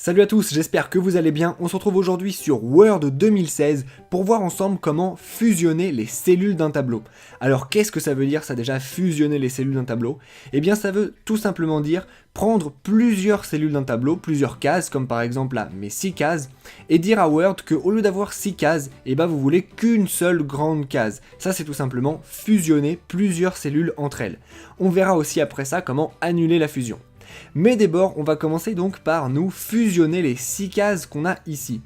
Salut à tous, j'espère que vous allez bien. On se retrouve aujourd'hui sur Word 2016 pour voir ensemble comment fusionner les cellules d'un tableau. Alors qu'est-ce que ça veut dire ça déjà, fusionner les cellules d'un tableau? Eh bien ça veut tout simplement dire prendre plusieurs cellules d'un tableau, plusieurs cases, comme par exemple là mes 6 cases, et dire à Word qu'au lieu d'avoir 6 cases, eh ben vous voulez qu'une seule grande case. Ça c'est tout simplement fusionner plusieurs cellules entre elles. On verra aussi après ça comment annuler la fusion. Mais d'abord, on va commencer donc par nous fusionner les 6 cases qu'on a ici.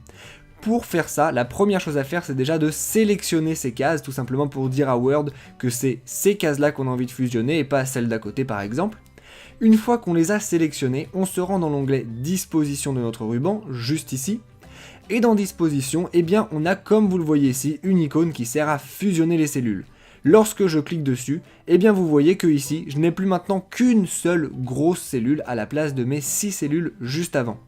Pour faire ça, la première chose à faire, c'est déjà de sélectionner ces cases, tout simplement pour dire à Word que c'est ces cases-là qu'on a envie de fusionner et pas celles d'à côté par exemple. Une fois qu'on les a sélectionnées, on se rend dans l'onglet Disposition de notre ruban, juste ici. Et dans Disposition, eh bien, on a, comme vous le voyez ici, une icône qui sert à fusionner les cellules. Lorsque je clique dessus, eh bien vous voyez que ici, je n'ai plus maintenant qu'une seule grosse cellule à la place de mes 6 cellules juste avant.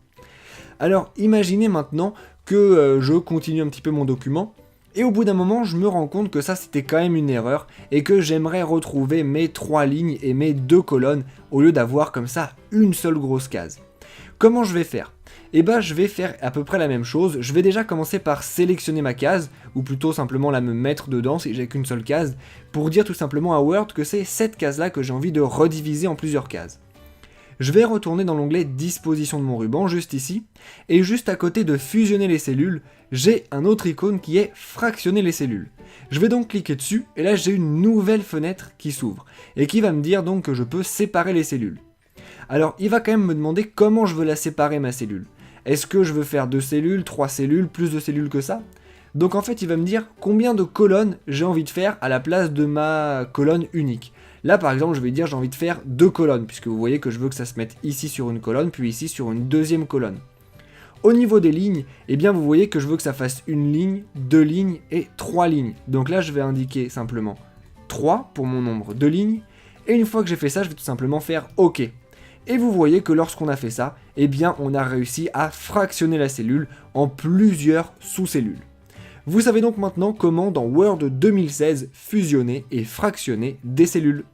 Alors imaginez maintenant que je continue un petit peu mon document, et au bout d'un moment, je me rends compte que ça c'était quand même une erreur, et que j'aimerais retrouver mes 3 lignes et mes 2 colonnes, au lieu d'avoir comme ça une seule grosse case. Comment je vais faire ? Eh ben je vais faire à peu près la même chose, je vais déjà commencer par sélectionner ma case, ou plutôt simplement la me mettre dedans si j'ai qu'une seule case, pour dire tout simplement à Word que c'est cette case là que j'ai envie de rediviser en plusieurs cases. Je vais retourner dans l'onglet Disposition de mon ruban, juste ici, et juste à côté de fusionner les cellules, j'ai un autre icône qui est fractionner les cellules. Je vais donc cliquer dessus, et là j'ai une nouvelle fenêtre qui s'ouvre, et qui va me dire donc que je peux séparer les cellules. Alors il va quand même me demander comment je veux la séparer ma cellule. Est-ce que je veux faire 2 cellules, 3 cellules, plus de cellules que ça? Donc en fait il va me dire combien de colonnes j'ai envie de faire à la place de ma colonne unique. Là par exemple je vais dire j'ai envie de faire 2 colonnes, puisque vous voyez que je veux que ça se mette ici sur une colonne, puis ici sur une deuxième colonne. Au niveau des lignes, eh bien vous voyez que je veux que ça fasse une ligne, 2 lignes et 3 lignes. Donc là je vais indiquer simplement 3 pour mon nombre de lignes, et une fois que j'ai fait ça je vais tout simplement faire OK. Et vous voyez que lorsqu'on a fait ça, eh bien on a réussi à fractionner la cellule en plusieurs sous-cellules. Vous savez donc maintenant comment dans Word 2016 fusionner et fractionner des cellules.